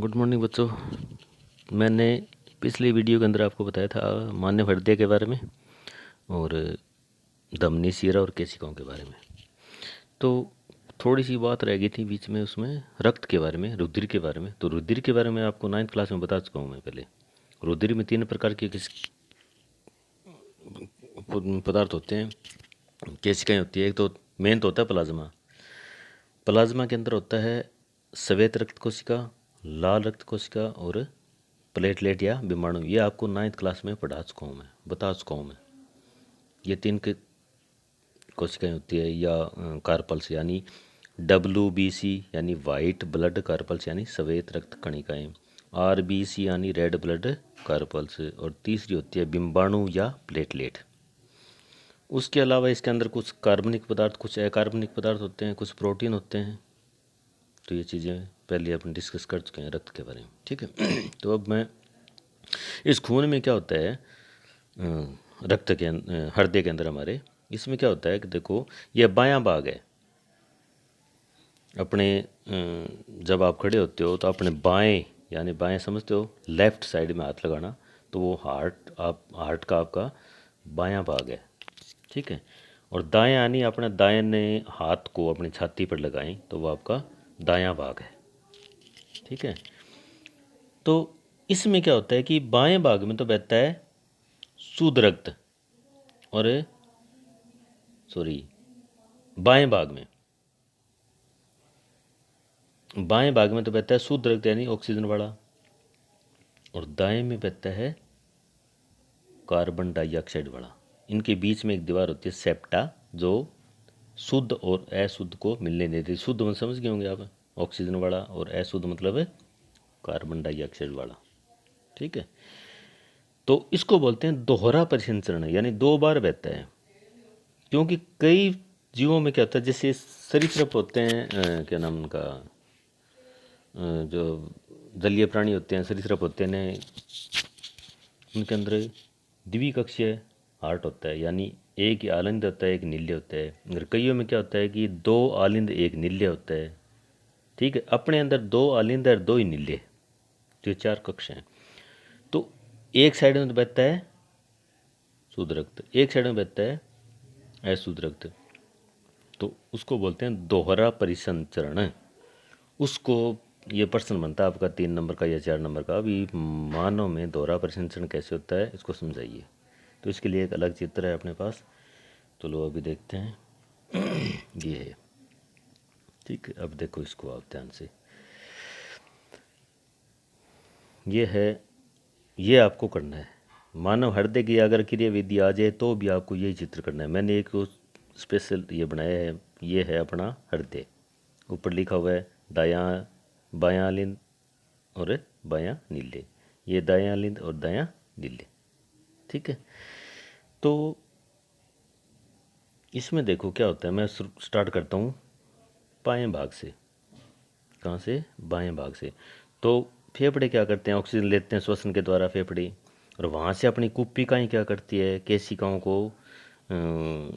Good morning बच्चों। मैंने पिछली वीडियो के अंदर आपको बताया था मानव हृदय के बारे में और धमनी शिरा और केशिकाओं के बारे में। तो थोड़ी सी बात रह गई थी बीच में, उसमें रक्त के बारे में, रुधिर के बारे में। तो रुधिर के बारे में आपको 9th क्लास में बता चुका हूँ मैं पहले। रुधिर में 3 प्रकार के पदार्थ होते हैं, केशिकाएँ होती है। एक तो मेन तो होता है प्लाज्मा। प्लाज्मा के अंदर होता है श्वेत रक्त कोशिका, लाल रक्त कोशिका और प्लेटलेट या विमाणु। ये आपको 9th क्लास में पढ़ा चुका हूँ मैं, बता चुका हूँ मैं। ये 3 के कोशिकाएँ होती है, या कार्पल्स यानी WBC यानी वाइट ब्लड कार्पल्स यानी श्वेत रक्त कणिकाएँ, RBC यानी रेड ब्लड कार्पल्स, और तीसरी होती है विमाणु या प्लेटलेट। उसके अलावा इसके अंदर कुछ कार्बनिक पदार्थ, कुछ अकार्बनिक पदार्थ होते हैं, कुछ प्रोटीन होते हैं। तो ये चीज़ें पहले अपन डिस्कस कर चुके हैं रक्त के बारे में, ठीक है। तो अब मैं इस खून में क्या होता है, रक्त के हृदय के अंदर हमारे, इसमें क्या होता है कि देखो, यह बायां भाग है अपने। जब आप खड़े होते हो तो अपने बाएं, यानी बाएं समझते हो, लेफ्ट साइड में हाथ लगाना, तो वो हार्ट का आपका बायां भाग है, ठीक है। और दायां यानी अपने दाहिने हाथ को अपनी छाती पर लगाएं, तो वो आपका दायां भाग है, ठीक है। तो इसमें क्या होता है कि बाएं भाग में तो बहता है शुद्ध रक्त, और बाएं भाग में तो बहता है शुद्ध रक्त यानी ऑक्सीजन वाला, और दाएं में बहता है कार्बन डाइऑक्साइड वाला। इनके बीच में एक दीवार होती है सेप्टा, जो शुद्ध और अशुद्ध को मिलने नहीं देती। शुद्ध में समझ गए होंगे आप, ऑक्सीजन वाला, और अशुद्ध मतलब है कार्बन डाइऑक्साइड वाला, ठीक है। तो इसको बोलते हैं दोहरा परिसंचरण, यानी 2 बार बहता है। क्योंकि कई जीवों में क्या होता है, जैसे सरीसृप होते हैं, क्या नाम उनका, जो जलीय प्राणी होते हैं, सरीसृप होते हैं, उनके अंदर द्विकक्षीय हार्ट होता है, यानी एक आलिंद होता है, एक नील्य होता है। अगर कईयों में क्या होता है कि 2 आलिंद एक नील्य होता है, ठीक है। अपने अंदर 2 आलिंद और 2 ही नील्य, तो ये 4 कक्ष हैं। तो एक साइड में बहता है शुद्ध रक्त, एक साइड में बहता है अशुद्ध रक्त, तो उसको बोलते हैं दोहरा परिसंचरण। उसको ये प्रश्न बनता है आपका 3 नंबर का या 4 नंबर का, अभी मानव में दोहरा परिसंचरण कैसे होता है इसको समझाइए। तो इसके लिए एक अलग चित्र है अपने पास, तो लो अभी देखते हैं। ये है, ठीक है। अब देखो इसको आप ध्यान से, ये है, ये आपको करना है। मानव हृदय की अगर क्रियाविधि आ जाए तो भी आपको यही चित्र करना है। मैंने एक स्पेशल ये बनाया है, ये है अपना हृदय। ऊपर लिखा हुआ है दायां बायां लिंद और बायां नीले, ये दायां लिंद और दायां नीले, ठीक है। तो इसमें देखो क्या होता है, मैं स्टार्ट करता हूँ बाएं भाग से। कहाँ से? बाएं भाग से। तो फेफड़े क्या करते हैं, ऑक्सीजन लेते हैं श्वसन के द्वारा फेफड़े, और वहाँ से अपनी कुप्पिकाएँ क्या करती है, केशिकाओं को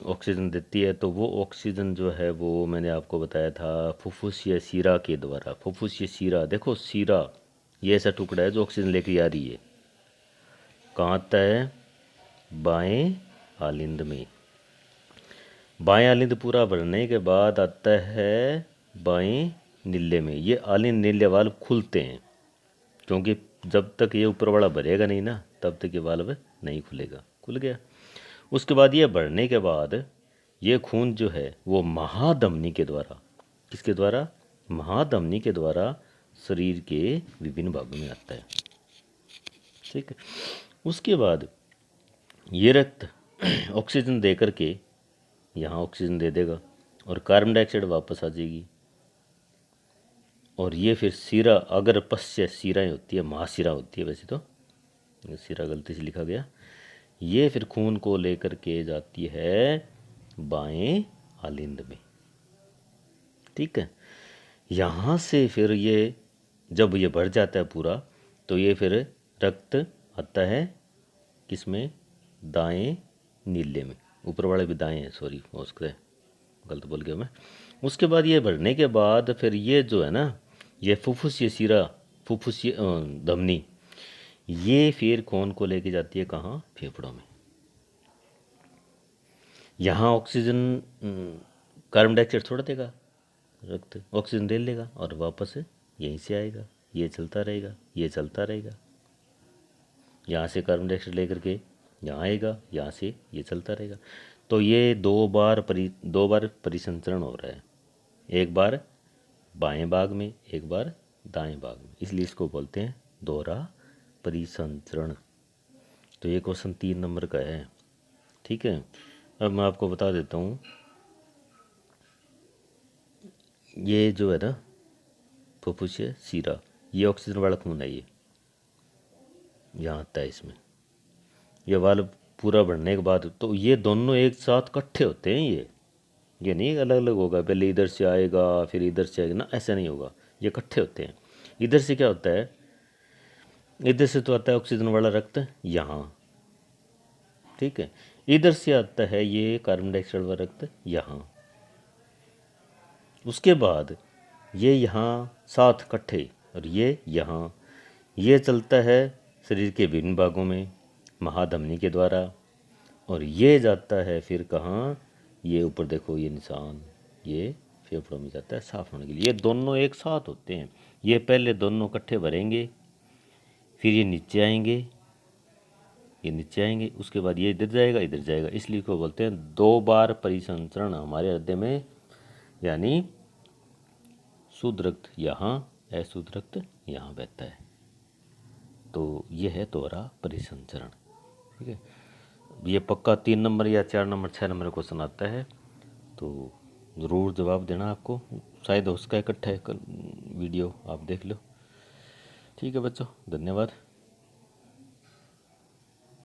ऑक्सीजन देती है। तो वो ऑक्सीजन जो है वो मैंने आपको बताया था फुफ्फुसीय शिरा के द्वारा। फुफ्फुसीय शिरा, देखो शिरा ये ऐसा टुकड़ा है जो ऑक्सीजन लेके आ रही है। कहाँ आता है? बाएं आलिंद में। बाएं आलिंद पूरा भरने के बाद आता है बाएं नीले में। ये आलिंद नीले वाल्व खुलते हैं, क्योंकि जब तक ये ऊपर वाला भरेगा नहीं ना, तब तक ये वाल्व नहीं खुलेगा। खुल गया। उसके बाद ये भरने के बाद ये खून जो है वो महाधमनी के द्वारा, किसके द्वारा? महाधमनी के द्वारा शरीर के विभिन्न भागों में आता है, ठीक है। उसके बाद ये रक्त ऑक्सीजन दे करके यहाँ ऑक्सीजन दे देगा और कार्बन डाइऑक्साइड वापस आ जाएगी। और ये फिर शिरा, अगर पश्च शिराएँ होती है, महाशिरा होती है वैसे तो, शिरा गलती से लिखा गया। ये फिर खून को लेकर के जाती है बाएं आलिंद में, ठीक है। यहाँ से फिर ये जब ये भर जाता है पूरा, तो ये फिर रक्त आता है किसमें? दाएं नीले में। ऊपर वाले भी दाएं हैं, सॉरी उसके गलत बोल गया मैं। उसके बाद ये भरने के बाद फिर ये जो है ना, ये फुफ्फुसीय शिरा फुफ्फुसी धमनी, ये फिर खून को लेके जाती है कहाँ, फेफड़ों में। यहाँ ऑक्सीजन कार्बन डाइऑक्साइड छोड़ देगा, रक्त ऑक्सीजन ले लेगा और वापस यहीं से आएगा, ये चलता रहेगा, ये चलता रहेगा। यहाँ से कार्बन डाइऑक्साइड लेकर के यहाँ आएगा, यहाँ से ये चलता रहेगा। तो ये दो बार परिसंचरण हो रहा है, एक बार बाएं भाग में, एक बार दाएं भाग में, इसलिए इसको बोलते हैं दोहरा परिसंचरण। तो ये क्वेश्चन 3 नंबर का है। ठीक है, अब मैं आपको बता देता हूँ, ये जो है ना फुफ्फुसिया सीरा, ये ऑक्सीजन वाला खून है, ये यहाँ आता है इसमें, ये वाल्व पूरा बढ़ने के बाद तो ये दोनों एक साथ इकट्ठे होते हैं। ये नहीं अलग अलग होगा, पहले इधर से आएगा फिर इधर से आएगा ना, ऐसा नहीं होगा, ये इकट्ठे होते हैं। इधर से क्या होता है, इधर से तो आता है ऑक्सीजन वाला रक्त यहाँ, ठीक है, इधर से आता है ये कार्बन डाइऑक्साइड वाला रक्त यहाँ। उसके बाद ये यहाँ साथ इकट्ठे, और ये यहाँ, ये चलता है शरीर के विभिन्न भागों में महाधमनी के द्वारा, और ये जाता है फिर कहाँ, ये ऊपर देखो ये निशान, ये फेफड़ों में जाता है साफ होने के लिए। ये दोनों एक साथ होते हैं, ये पहले दोनों इकट्ठे भरेंगे, फिर ये नीचे आएंगे, ये नीचे आएंगे, उसके बाद ये इधर जाएगा इधर जाएगा, इसलिए को बोलते हैं 2 बार परिसंचरण हमारे हृदय में, यानी शुद्ध रक्त यहाँ, अशुद्ध रक्त यहाँ बहता है। तो ये है दोहरा परिसंचरण। ठीक है, ये पक्का 3 नंबर या 4 नंबर 6 नंबर क्वेश्चन आता है, तो ज़रूर जवाब देना आपको, शायद उसका इकट्ठा है वीडियो, आप देख लो। ठीक है बच्चों, धन्यवाद।